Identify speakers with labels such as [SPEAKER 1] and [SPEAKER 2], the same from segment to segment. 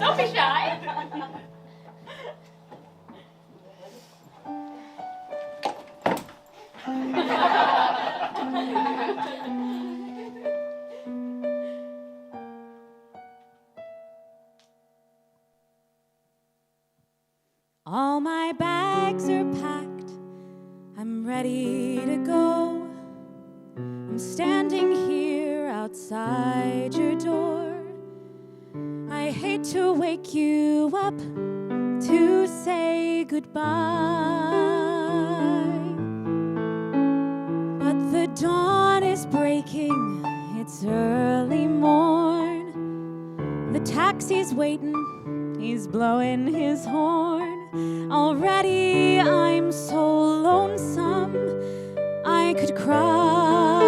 [SPEAKER 1] Don't be shy.
[SPEAKER 2] All my bags are packed, I'm ready to go. I'm standing here outside your door. I hate to wake you up to say goodbye, but the dawn is breaking, it's early morn. The taxi's waiting, he's blowing his horn. Already I'm so lonesome, I could cry.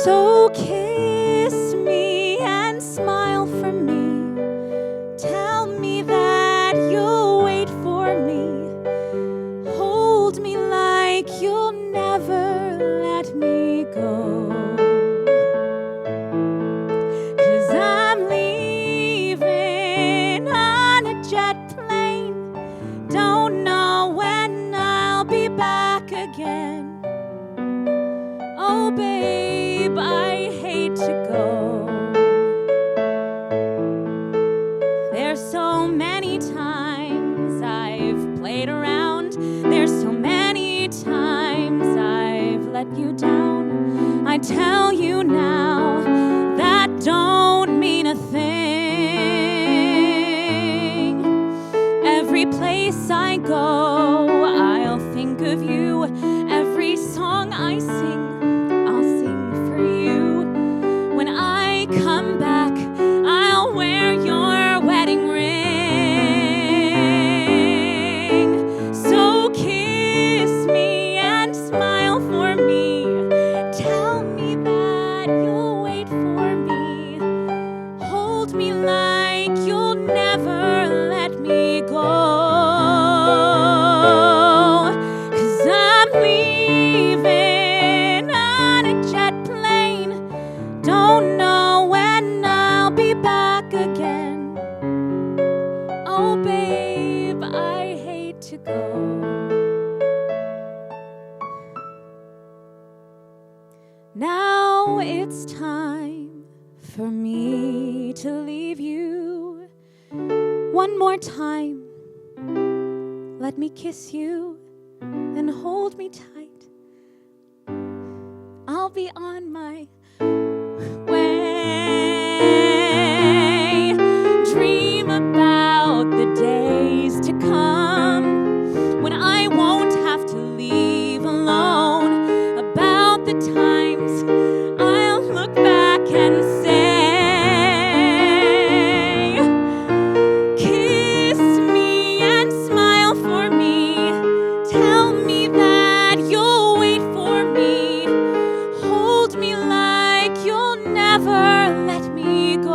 [SPEAKER 2] So kiss me and smile for me. Tell me that you'll wait for me. Hold me like you'll never let me go. 'Cause I'm leaving on a jet plane. Don't know when I'll be back again. Oh, babe, I hate to go. There's so many times I've played around. There's so many times I've let you down. I tell you now, that don't mean a thing. Every place I go, I'll think of you. Every song I sing, I'll sing for you. When I come back, I'll wear your wedding ring. So kiss me and smile for me. Tell me that you'll wait for me. Hold me like you'll never let me go. 'Cause I'm leaving on a jet plane. Don't know when I'll be back again. Oh, babe, I hate to go. Now it's time for me to leave you. One more time, let me kiss you and hold me tight. I'll be on my way. Dream about the days to come when I won't have to leave alone. About the times I'll look back and say, kiss me and smile for me. Tell me that you'll wait for me. Hold me like you'll never let me go.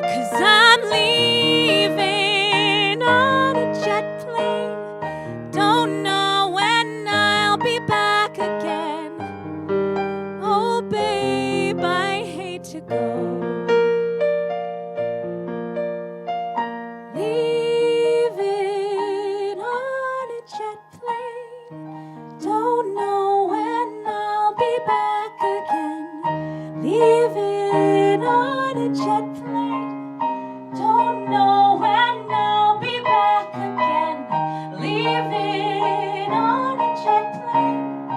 [SPEAKER 2] 'Cause I'm leaving on a jet plane. Don't know when I'll be back again. Oh, babe, I hate to go. Leaving on a jet plane. Don't know when I'll be back again. Leaving on a jet plane. Don't know when I'll be back again. Leaving on a jet plane.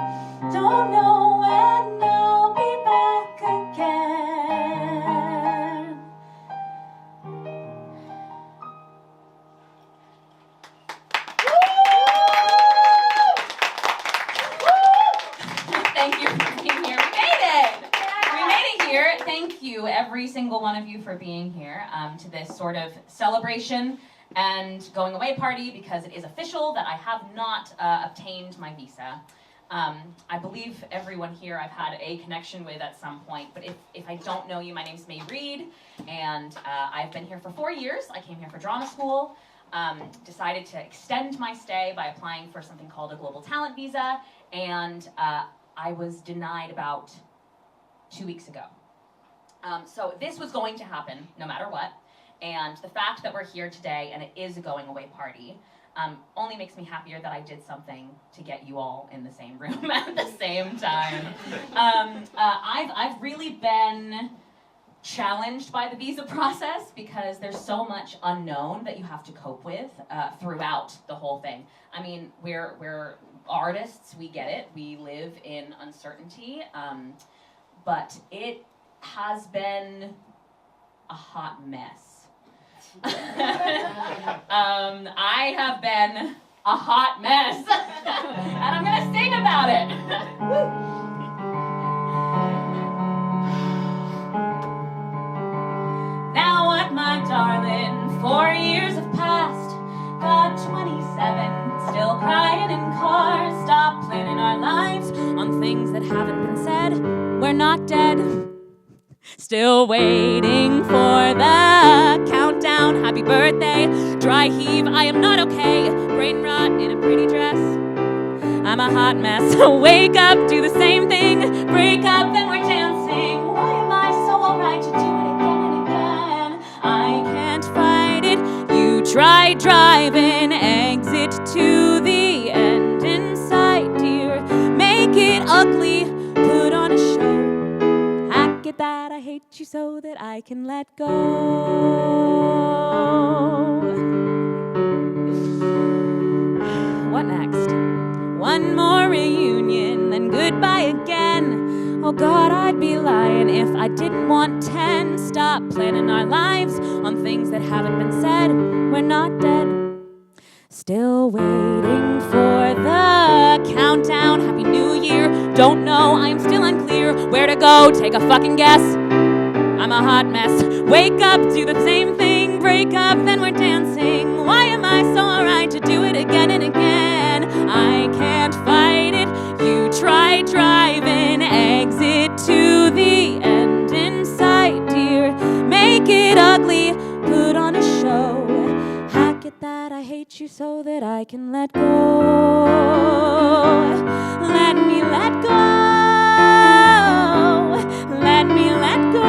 [SPEAKER 2] Don't know when I'll be back again.
[SPEAKER 1] Thank you for being here. We made it! We made it here. Thank you, every single one of you, for being here to this sort of celebration and going away party, because it is official that I have not obtained my visa. I believe everyone here I've had a connection with at some point, but if I don't know you, my name's Meighread, and I've been here for 4 years. I came here for drama school, decided to extend my stay by applying for something called a global talent visa, and I was denied about 2 weeks ago. So this was going to happen no matter what, and the fact that we're here today and it is a going away party only makes me happier that I did something to get you all in the same room at the same time. I've really been challenged by the visa process because there's so much unknown that you have to cope with throughout the whole thing. I mean, we're artists, we get it, we live in uncertainty, but it has been a hot mess. I have been a hot mess, and I'm gonna sing about it. Now what, my darling, 4 years have passed, got 27, still crying in cars, stop planning our lives on things that haven't been said, we're not dead. Still waiting for the countdown, happy birthday, dry heave, I am not okay, brain rot in a pretty dress, I'm a hot mess, wake up, do the same thing, break up, then we're dancing, why am I so alright to do it again and again, I can't fight it, you try driving, exit to the end in sight, dear, make it ugly, put on a show, hack it that I hate you so that I can let go. What next? One more reunion, then goodbye again. Oh God, I'd be lying if I didn't want 10. Stop planning our lives on things that haven't been said. We're not dead. Still waiting for the countdown. Happy New Year. Don't know, I am still unclear where to go. Take a fucking guess. I'm a hot mess. Wake up, do the same thing. Break up, then we're dancing. Why am I so alright to do it again and again? I can't fight it. You try driving. Exit to the end in sight, dear. Make it ugly. Put on a show. Hack it that I hate you so that I can let go. Let me let go. Let me let go.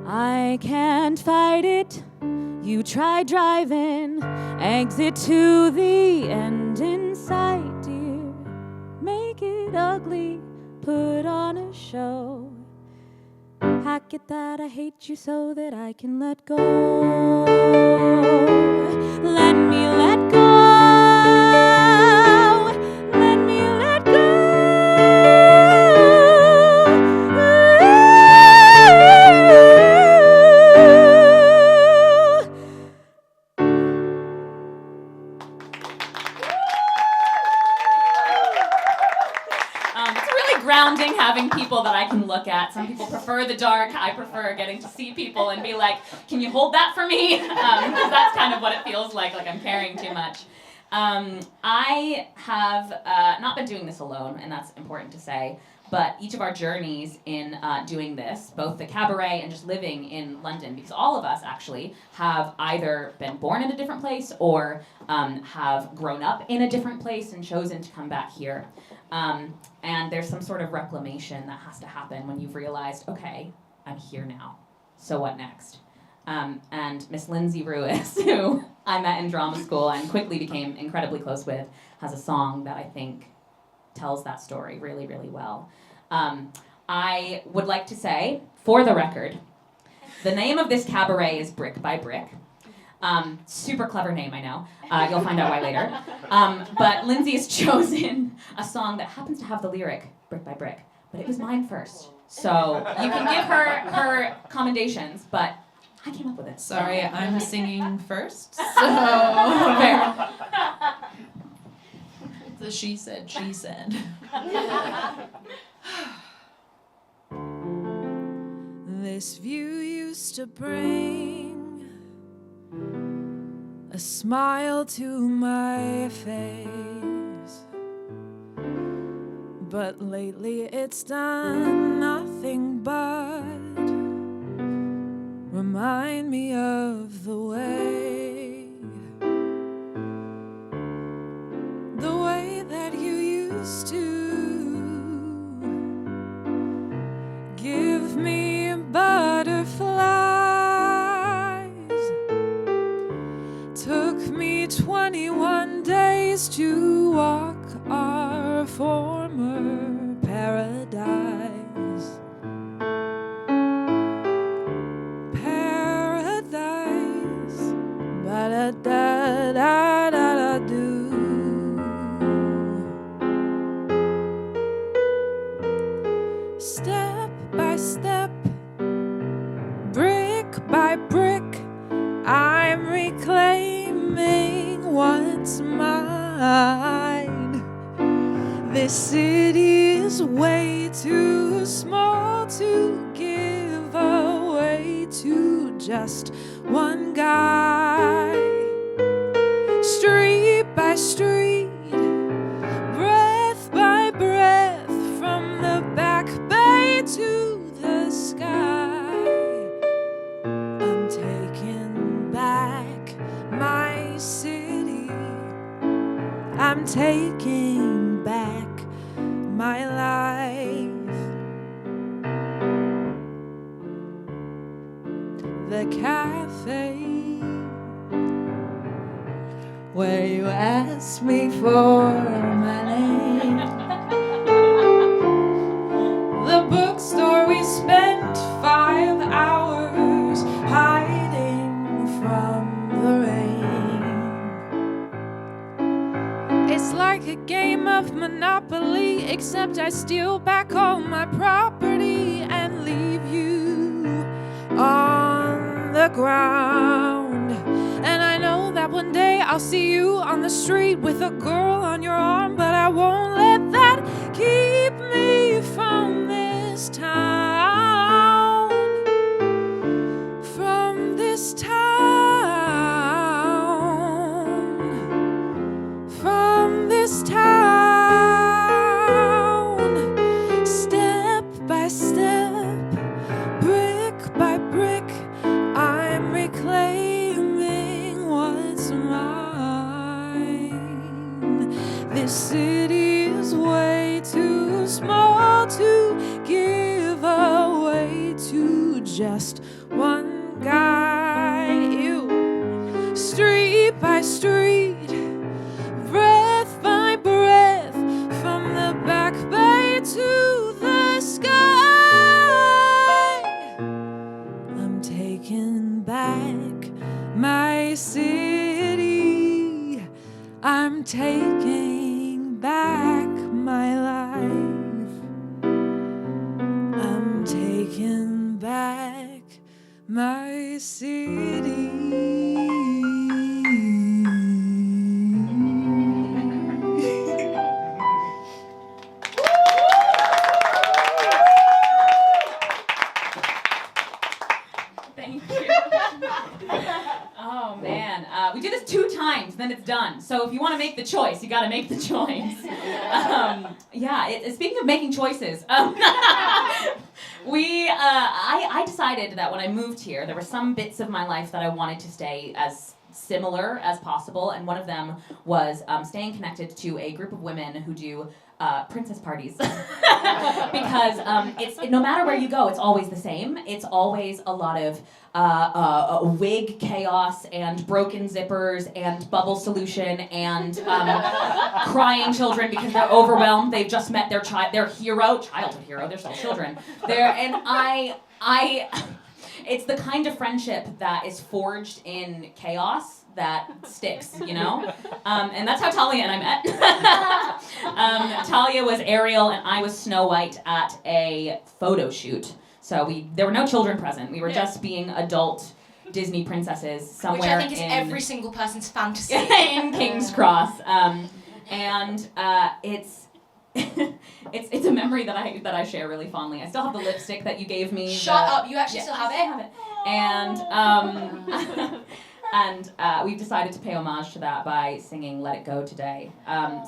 [SPEAKER 1] I can't fight it. You try driving. Exit to the end in sight, dear. Make it ugly. Put on a show. Hack it that I hate you so that I can let go. Let me let go. Let me let go. Grounding having people that I can look at. Some people prefer the dark. I prefer getting to see people and be like, can you hold that for me? Because that's kind of what it feels like I'm carrying too much. I have not been doing this alone, and that's important to say, but each of our journeys in doing this, both the cabaret and just living in London, because all of us actually have either been born in a different place or have grown up in a different place and chosen to come back here. And there's some sort of reclamation that has to happen when you've realized, okay, I'm here now, so what next? And Miss Lyndsey Ruiz, who I met in drama school and quickly became incredibly close with, has a song that I think tells that story really, really well. I would like to say, for the record, the name of this cabaret is Brick by Brick. Super clever name, I know. You'll find out why later. But Lyndsey has chosen a song that happens to have the lyric, Brick by Brick, but it was mine first. So you can give her commendations, but I came up with it.
[SPEAKER 3] Sorry, I'm singing first, so fair. So she said. This view used to bring a smile to my face, but lately it's done nothing but remind me of the way used to give me butterflies. Took me 21 days to walk our former paradise. Paradise, ba-da-da-da-da-da-do. Step by step, brick by brick, I'm reclaiming what's mine. This city is way too small to give away to just one guy. Street by street, breath by breath, from the back bay to the sky. I'm taking back my city. I'm taking back my life. The cafe where you asked me for my name. The bookstore we spent 5 hours hiding from the rain. It's like a game of Monopoly, except I steal back all my property and leave you on the ground. And I know that one day I'll see you on the street with a girl on your arm, but I won't let that keep me from this town. From this town. From this town. Step by step, brick by brick, I'm reclaiming what's mine. This city is way too small to give away to just one guy. Ew. Street by street, breath by breath, from the back bay to the sky. I'm taking back my city. I'm taking back my life. I'm taking back my city.
[SPEAKER 1] Thank you. Oh man, we do this 2 times, then it's done. So if you want to make the choice, you got to make the choice. Speaking of making choices, I decided that when I moved here, there were some bits of my life that I wanted to stay as similar as possible, and one of them was staying connected to a group of women who do princess parties. Because it's no matter where you go, it's always the same. It's always a lot of wig chaos and broken zippers and bubble solution and crying children because they're overwhelmed. They've just met their childhood hero. They're still children. It's the kind of friendship that is forged in chaos that sticks, you know? And that's how Talia and I met. Talia was Ariel and I was Snow White at a photo shoot. So there were no children present. We were just being adult Disney princesses somewhere.
[SPEAKER 4] Which I think is every single person's fantasy.
[SPEAKER 1] In King's Cross. It's a memory that I share really fondly. I still have the lipstick that you gave me.
[SPEAKER 4] Shut up! You actually still have it.
[SPEAKER 1] And we've decided to pay homage to that by singing "Let It Go" today.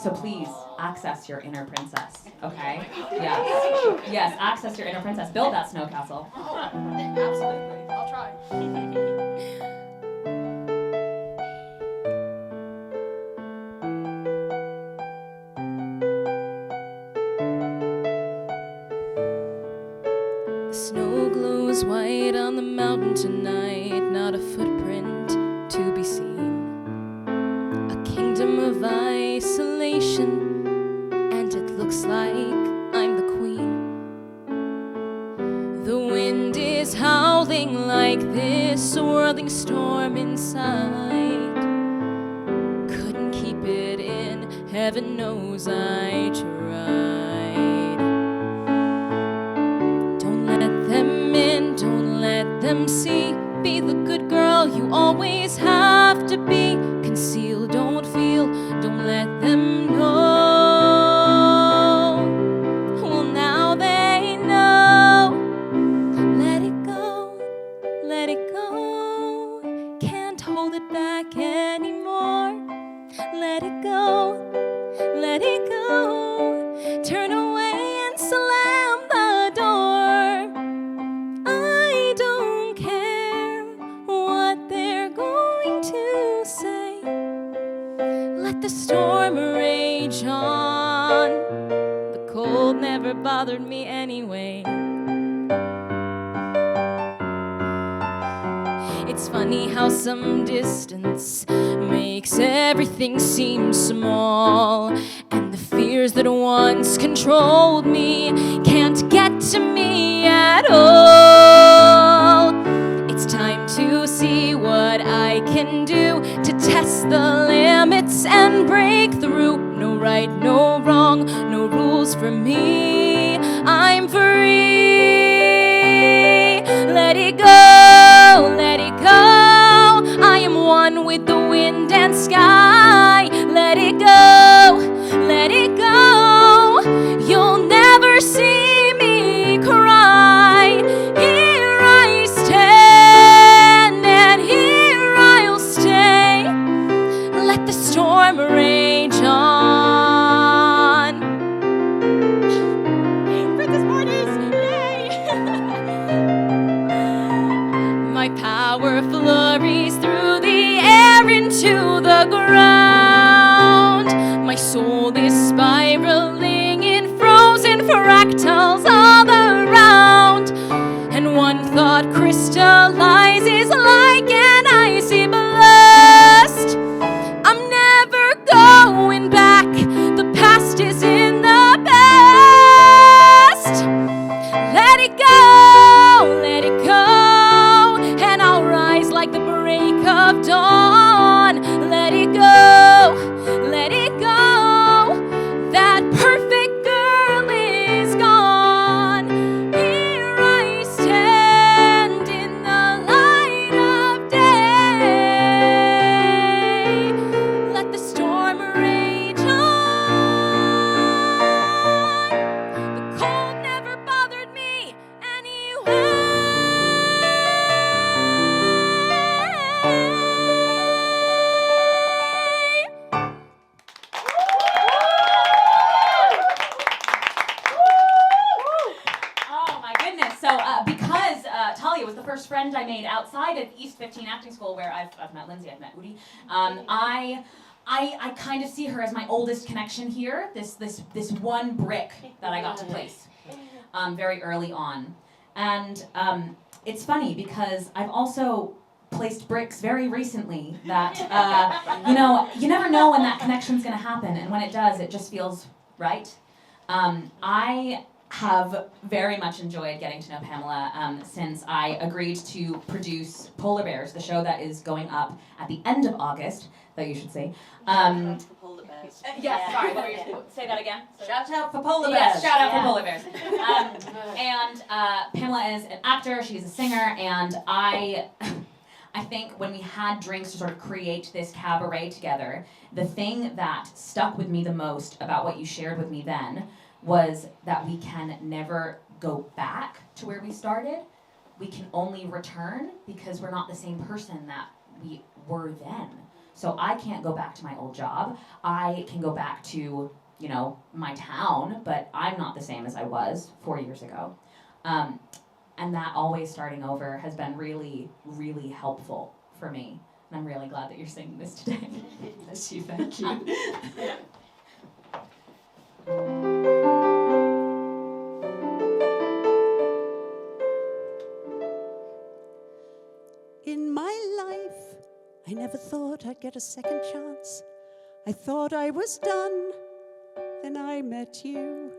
[SPEAKER 1] So please access your inner princess. Okay? Yes, access your inner princess. Build that snow castle.
[SPEAKER 4] Oh, absolutely. I'll try.
[SPEAKER 2] on the mountain tonight, not a footprint to be seen. A kingdom of isolation, and it looks like I'm the queen. The wind is howling like this swirling storm inside. Couldn't keep it in, heaven knows I tried. Don't let them in, don't let them see. Be the good girl you always have to be. Conceal, don't feel, don't let them know. Well, now they know. Let it go, let it go. Can't hold it back anymore. Let it go, let it go. Turn away and slam the door. I don't care what they're going to say. Let the storm rage on. The cold never bothered me anyway. It's funny how some distance makes everything seem small, and the fears that once controlled me can't get to me at all. It's time to see what I can do to test the limits and break through. No right, no wrong, no rules for me. I'm free. Let it go, let it go. I am one with the wind and sky. Let it go, let it go. You'll never see me cry. Here I stand and here I'll stay. Let the storm rage on. Princess Borders, yay! My power flurries through the air into the ground. My soul is spiraling in frozen fractals all around. And one thought crystallizes like an icy blast. I'm never going back. The past is in the past. Let it go, let it go. And I'll rise like the break of dawn. Let it go, let it go. That perfect girl is gone. Here I stand in the light of day. Let the storm rage on. The cold never bothered me anyway.
[SPEAKER 1] Oh my goodness. So because Talia was the first friend I made outside of East 15 Acting School, where I've met Lyndsey, I've met Dodie, I kind of see her as my oldest connection here, this one brick that I got to place very early on. And it's funny because I've also placed bricks very recently that, you never know when that connection's going to happen, and when it does, it just feels right. I have very much enjoyed getting to know Pamela since I agreed to produce Polar Bears, the show that is going up at the end of August, though you should say.
[SPEAKER 5] Polar Bears.
[SPEAKER 1] Yes, sorry, what were you, say that again?
[SPEAKER 5] Shout out for Polar Bears.
[SPEAKER 1] Yes, shout out for Polar Bears. And Pamela is an actor, she's a singer, and I think when we had drinks to sort of create this cabaret together, the thing that stuck with me the most about what you shared with me then was that we can never go back to where we started. We can only return because we're not the same person that we were then. So I can't go back to my old job. I can go back to, my town, but I'm not the same as I was 4 years ago. And that always starting over has been really, really helpful for me. And I'm really glad that you're singing this today. Bless you, thank you.
[SPEAKER 5] thought I'd get a second chance. I thought I was done. Then I met you.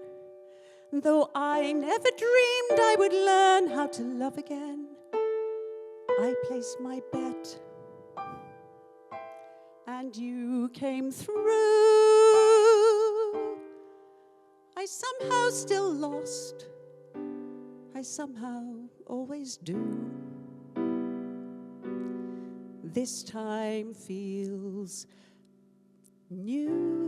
[SPEAKER 5] Though I never dreamed I would learn how to love again, I placed my bet. And you came through. I somehow still lost. I somehow always do. This time feels new.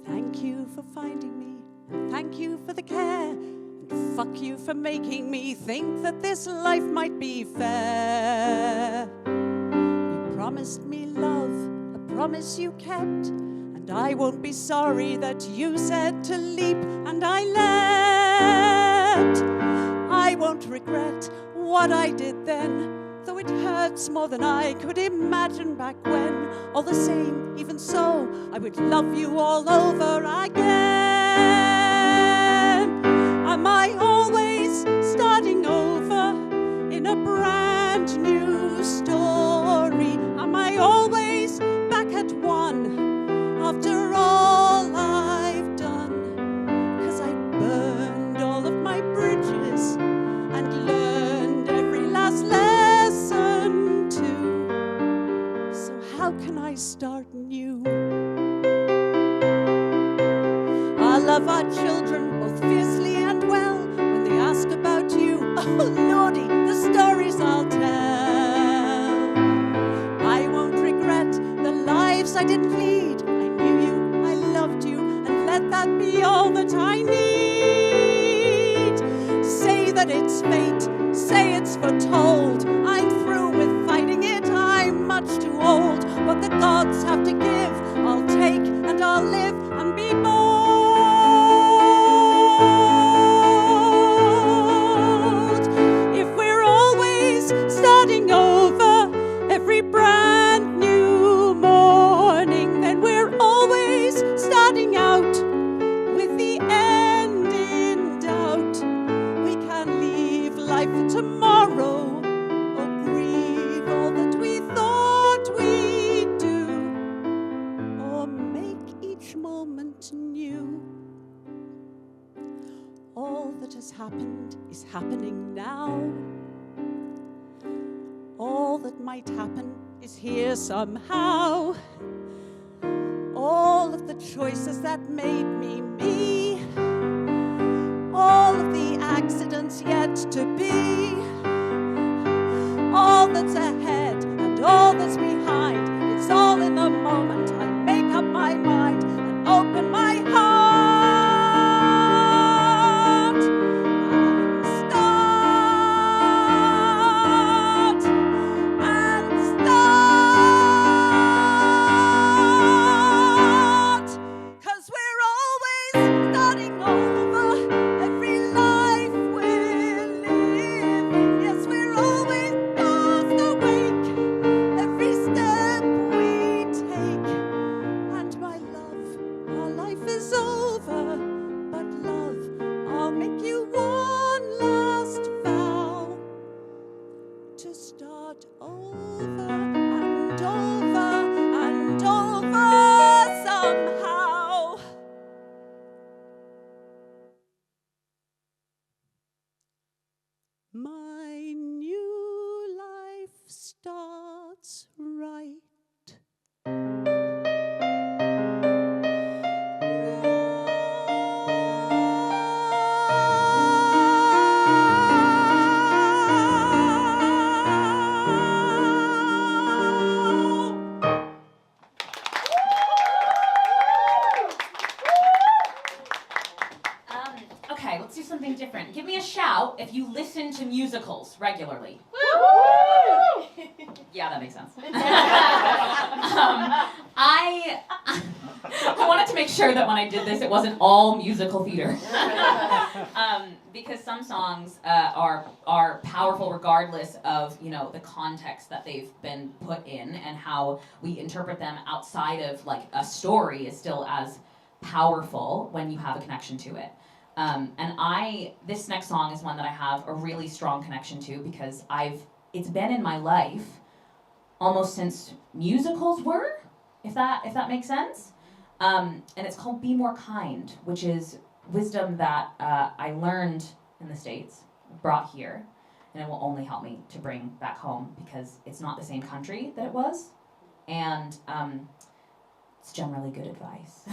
[SPEAKER 5] Thank you for finding me, and thank you for the care, and fuck you for making me think that this life might be fair. You promised me love, a promise you kept, and I won't be sorry that you said to leap and I leapt. I won't regret what I did then, though it hurts more than I could imagine back when. All the same, even so, I would love you all over again. Am I always starting over in a brand new story? Am I always back at one after all I've done? 'Cause I burned all of my bridges and learned every last lesson too. So how can I start new? I love our children both fiercely and well. When they ask about you, oh lordy, the stories I'll tell. I won't regret the lives I didn't lead. I knew you, I loved you, and let that be all that I need. Say that it's fate, say it's foretold. I'm through with fighting it, I'm much too old. What the gods have to give, I'll take, and I'll live and be bold. If we're always starting over every brand new morning, then we're always starting out with the end in doubt. We can leave life for tomorrow, or grieve all that we thought we'd do, or make each moment new. All that has happened is happening now. All that might happen is here somehow. All of the choices that made me me, all of the accidents yet to be, all that's ahead and all that's behind, it's all in the moment I make up my mind and open my heart and start. 'Cause we're always starting over every life we're living. Yes, we're always fast awake every step we take. And my love, our life is over, but love, I'll make you one last vow to start over and over and over somehow. My new life starts right.
[SPEAKER 1] Okay, let's do something different. Give me a shout if you listen to musicals regularly. Yeah, that makes sense. I wanted to make sure that when I did this, it wasn't all musical theater. Because some songs are powerful regardless of, you know, the context that they've been put in, and how we interpret them outside of like a story is still as powerful when you have a connection to it. And this next song is one that I have a really strong connection to because it's been in my life almost since musicals were, if that makes sense. And it's called Be More Kind, which is wisdom that I learned in the States, brought here, and it will only help me to bring back home because it's not the same country that it was, and it's generally good advice.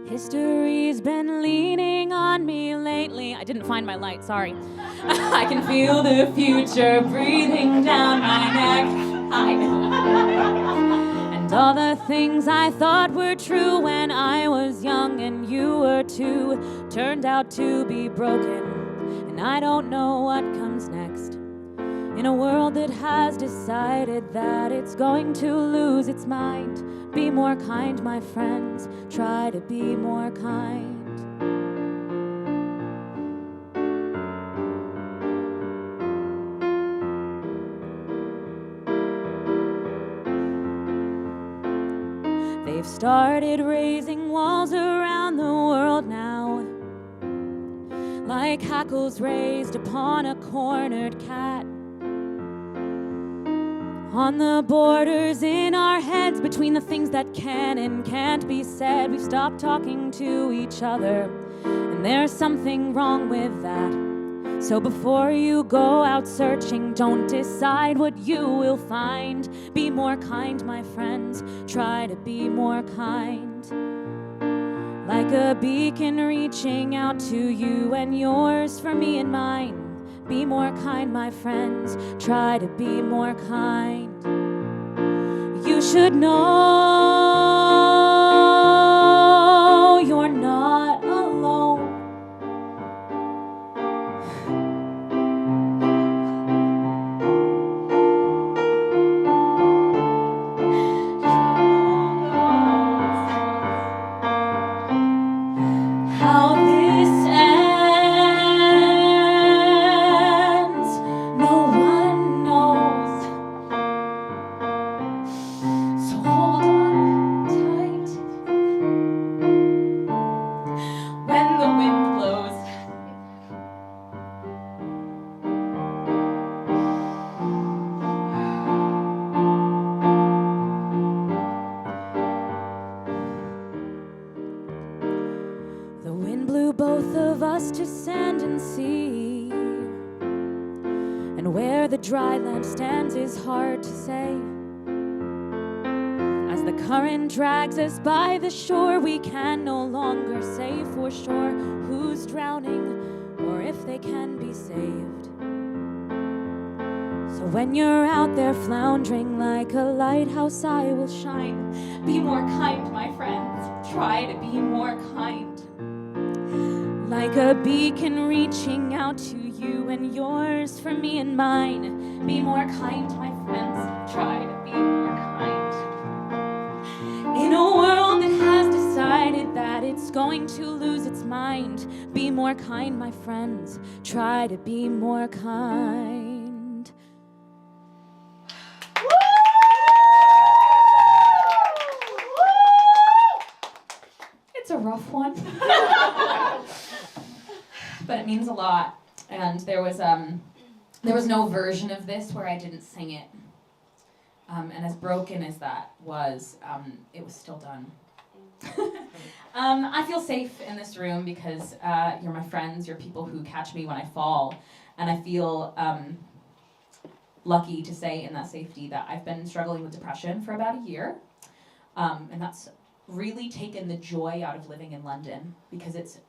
[SPEAKER 2] History's been leaning on me lately. I didn't find my light, sorry. I can feel the future breathing down my neck. Hi. And all the things I thought were true when I was young and you were too turned out to be broken. And I don't know what comes next. In a world that has decided that it's going to lose its mind. Be more kind, my friends. Try to be more kind. They've started raising walls around the world now, like hackles raised upon a cornered cat. On the borders in our heads, between the things that can and can't be said, we've stopped talking to each other, and there's something wrong with that. So before you go out searching, don't decide what you will find. Be more kind, my friends, try to be more kind. Like a beacon reaching out to you and yours for me and mine. Be more kind, my friends, try to be more kind. You should know you're not alone. How this ends, no one knows. So hold on tight when the wind blows. The wind blew both of us to sand and sea, and where the dry land stands is hard to say. As the current drags us by the shore, we can no longer say for sure who's drowning or if they can be saved. So when you're out there floundering like a lighthouse, I will shine. Be more kind, my friends. Try to be more kind. Like a beacon reaching out to you and yours for me and mine. Be more kind, my friends. Try to be more kind. In a world that has decided that it's going to lose its mind. Be more kind, my friends. Try to be more kind.
[SPEAKER 1] It's a rough one. But it means a lot. And there was no version of this where I didn't sing it. And as broken as that was, it was still done. I feel safe in this room because you're my friends, you're people who catch me when I fall. And I feel lucky to say in that safety that I've been struggling with depression for about a year. And that's really taken the joy out of living in London because it's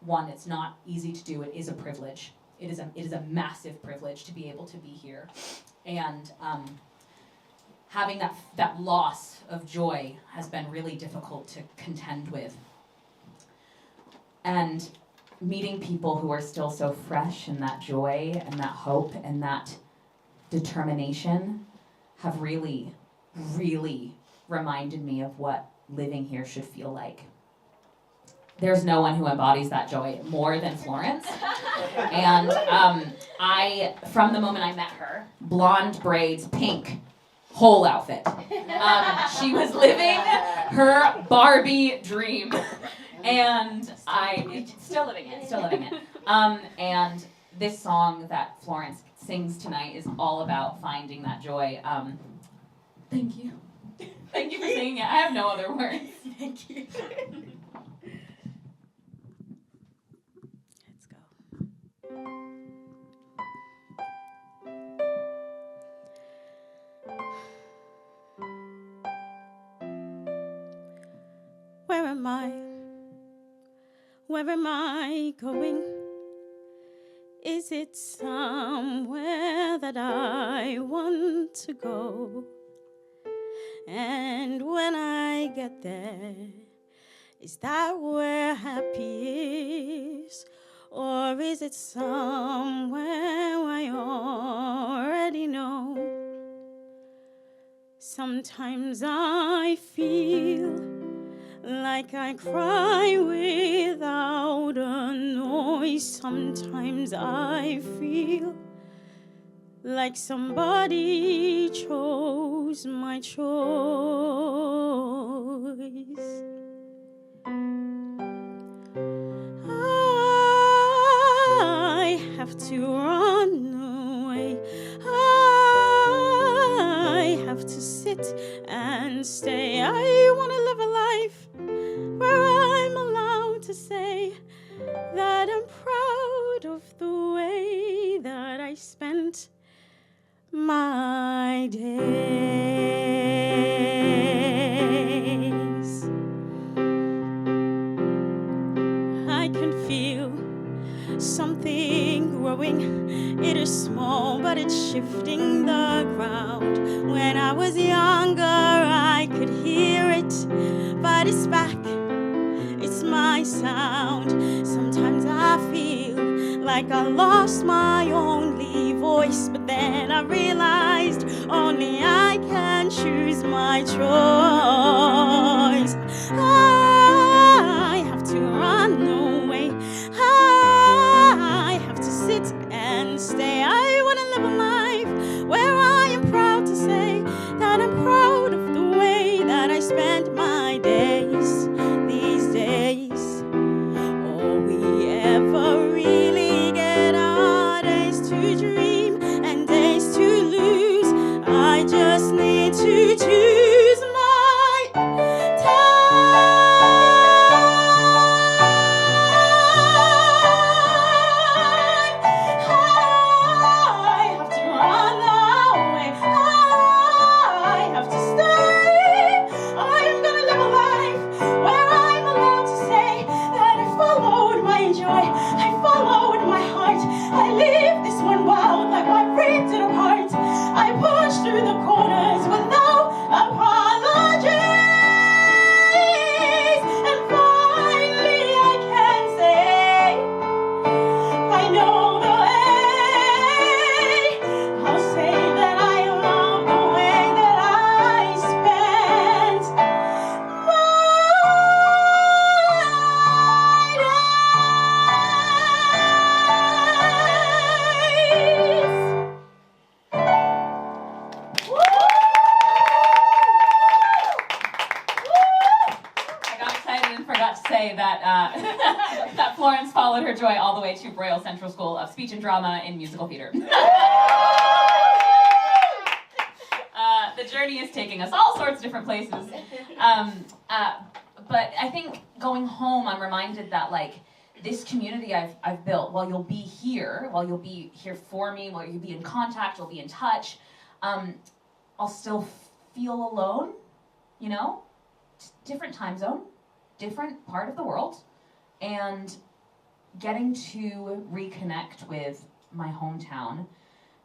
[SPEAKER 1] not easy to do. It is a privilege. It is a massive privilege to be able to be here. And having that loss of joy has been really difficult to contend with. And meeting people who are still so fresh in that joy and that hope and that determination have really, really reminded me of what living here should feel like. There's no one who embodies that joy more than Florence. And from the moment I met her, blonde braids, pink, whole outfit. She was living her Barbie dream. And still living it. And this song that Florence sings tonight is all about finding that joy. Thank you. Thank you for singing it. I have no other words.
[SPEAKER 4] Thank you.
[SPEAKER 5] Let's go. Where am I? Where am I going? Is it somewhere that I want to go? And when I get there, is that where happy is? Or is it somewhere I already know? Sometimes I feel like I cry without a noise. Sometimes I feel like somebody chose my choice. I have to run away. I have to sit and stay. I want to live a life where I'm allowed to say that I'm proud of the way that I spent my days. I can feel something growing. It is small, but it's shifting the ground. When I was younger, I could hear it, but it's back. It's my sound. Sometimes I feel like I lost my only voice, but then I realized only I can choose my choice. I have to run away. I have to sit and stay. I want to live a life where I am proud to say that I'm proud of the way that I spent my days these days. All we ever really get are days to dream and days to lose. I just need to choose my time. I have to run away. I have to stay. I'm gonna live a life where I'm allowed to say that I followed my joy. I followed my heart. I leave this one wild like I ripped it apart. I pushed through the corners with no apologies. And finally I can say I know the way. I'll say that I love the way that I spent my days.
[SPEAKER 1] I got excited and forgot to say that that Florence followed her joy all the way to Royal Central School of Speech and Drama in Musical Theatre. The journey is taking us all sorts of different places. But I think going home, I'm reminded that like this community I've built, while you'll be here for me, while you'll be in contact, you'll be in touch, I'll still feel alone, you know? Different time zone, different part of the world, and getting to reconnect with my hometown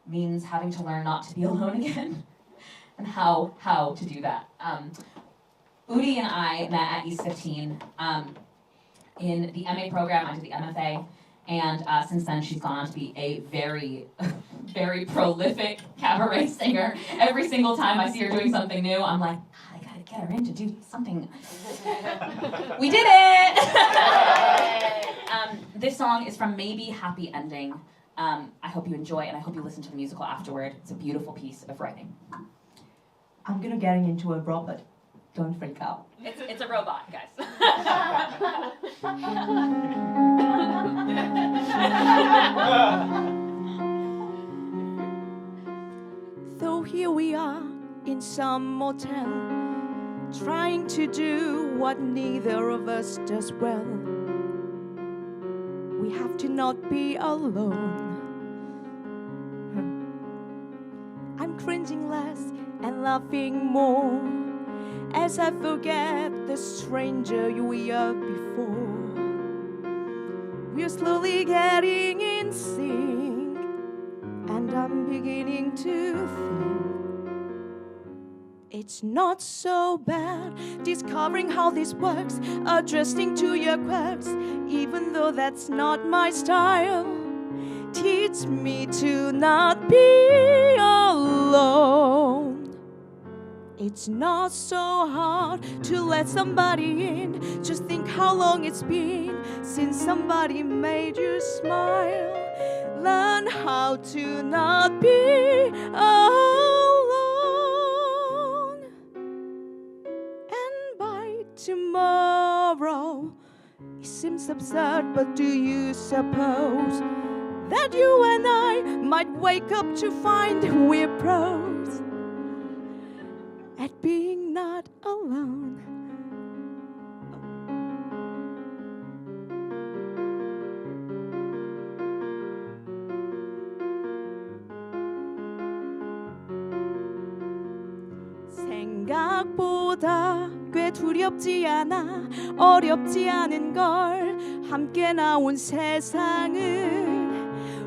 [SPEAKER 1] means having to learn not to be alone again, and how to do that. Udi and I met at East 15 in the MA program. I did the MFA, and since then she's gone on to be a very, very prolific cabaret singer. Every single time I see her doing something new, I'm like, God, I gotta get her in to do something. We did it! This song is from Maybe Happy Ending. I hope you enjoy, and I hope you listen to the musical afterward. It's a beautiful piece of writing.
[SPEAKER 6] I'm gonna get into a robot. Don't freak out.
[SPEAKER 1] It's a robot, guys.
[SPEAKER 5] So here we are in some motel, trying to do what neither of us does well. We have to not be alone. I'm cringing less and laughing more as I forget the stranger we are before. We're slowly getting in sync, and I'm beginning to think it's not so bad discovering how this works, adjusting to your quirks, even though that's not my style. Teach me to not be alone. It's not so hard to let somebody in. Just think how long it's been since somebody made you smile. Learn how to not be alone. And by tomorrow, it seems absurd, but do you suppose that you and I might wake up to find we're pros at being not alone? 생각보다 꽤 두렵지 않아, 어렵지 않은 걸. 함께 나온 세상은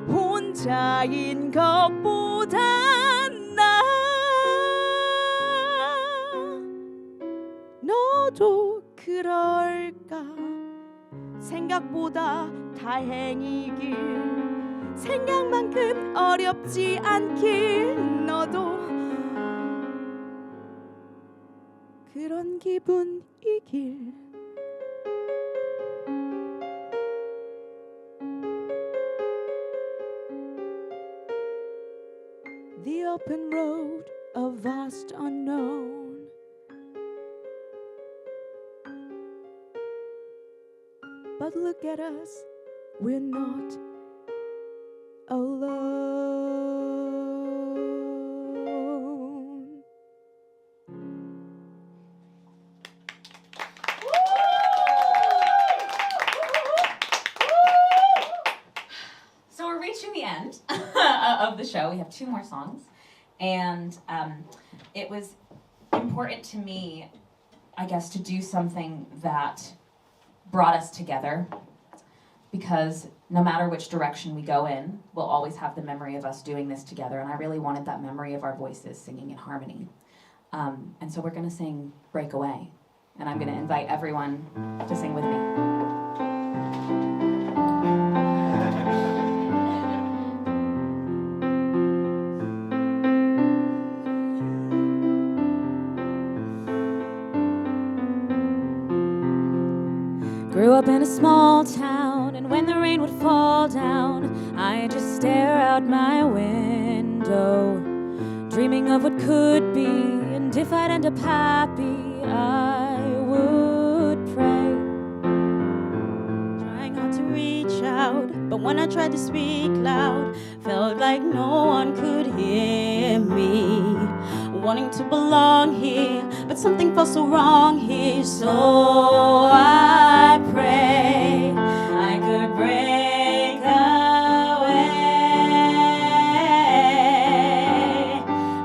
[SPEAKER 5] 혼자인 것보다 나아. 너도 그럴까? 생각보다 다행이길, 생각만큼 어렵지 않길. 너도 그런 기분이길. The open road, a vast unknown. But look at us, we're not alone.
[SPEAKER 1] So we're reaching the end of the show. We have 2 more songs. And it was important to me, I guess, to do something that brought us together, because no matter which direction we go in, we'll always have the memory of us doing this together, and I really wanted that memory of our voices singing in harmony. And so we're going to sing Breakaway, and I'm going to invite everyone to sing with me.
[SPEAKER 2] Grew up in a small town, and when the rain would fall down, I'd just stare out my window, dreaming of what could be, and if I'd end up happy, I would pray. Trying hard to reach out, but when I tried to speak loud, felt like no one could hear me. Wanting to belong here, but something felt so wrong here, so I pray I could break away.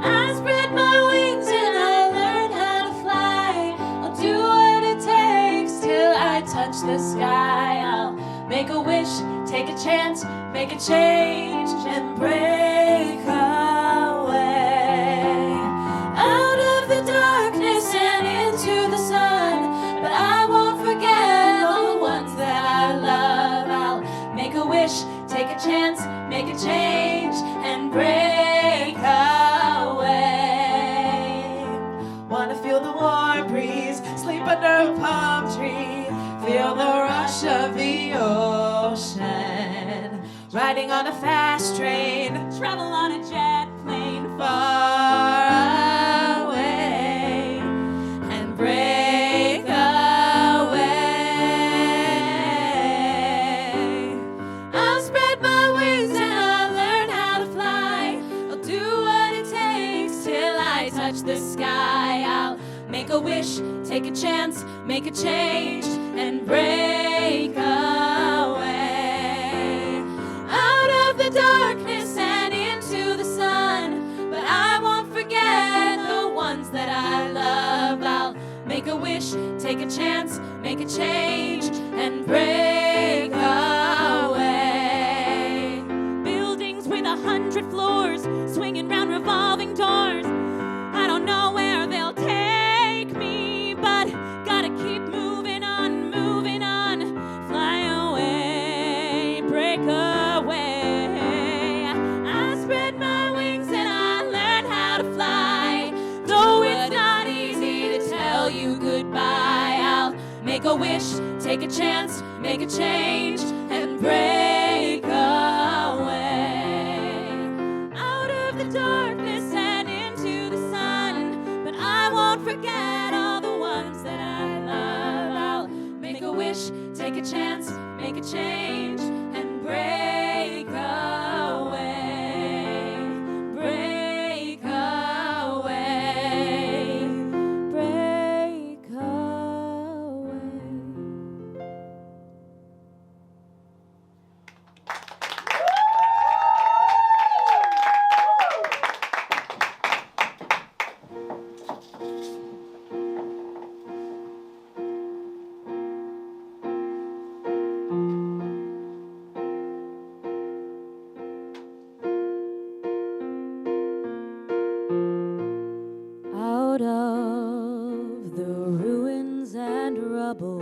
[SPEAKER 2] I spread my wings and I learned how to fly. I'll do what it takes till I touch the sky. I'll make a wish, take a chance, make a change, and break away. Out of the darkness and into the sun, but I won't forget all the ones that I love. I'll make a wish, take a chance, make a change, and break away. Wanna feel the warm breeze, sleep under a palm tree, feel the rush of the ocean, riding on a fast train, travel on a jet plane far away. a wish, take a chance, make a change, and break away. Out of the darkness and into the sun, but I won't forget the ones that I love. I'll make a wish, take a chance, make a change, and break away. Buildings with 100 floors, swinging round revolving doors. I don't know where they'll take me, but gotta keep moving on, fly away, break away. I spread my wings and I learned how to fly, though it's not easy to tell you goodbye. I'll make a wish, take a chance, make a change, and break away. Out of the darkness and into the sun, but I won't forget all the ones that I love. I'll make a wish, take a chance, make a change, and break away, break away, break away. Out of the ruins and rubble,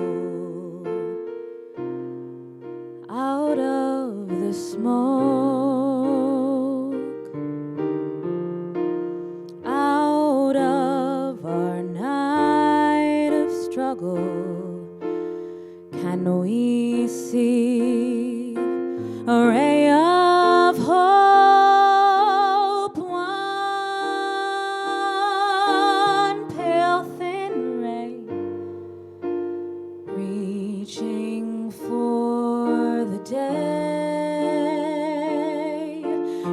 [SPEAKER 2] out of the smoke, out of our night of struggle, can we see a ray of hope? One pale thin ray, reaching for the day.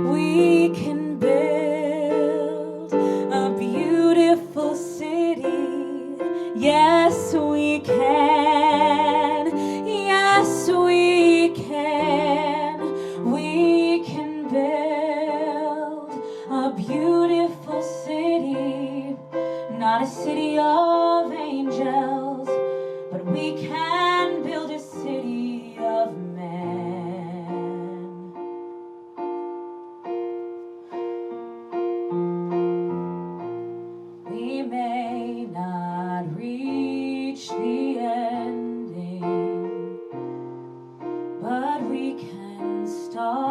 [SPEAKER 2] We can build a beautiful city. Yes, we can. Yes, we can. We can build a beautiful city. Not a city of angels, but we can build a city of men. We may not reach the ending, but we can start.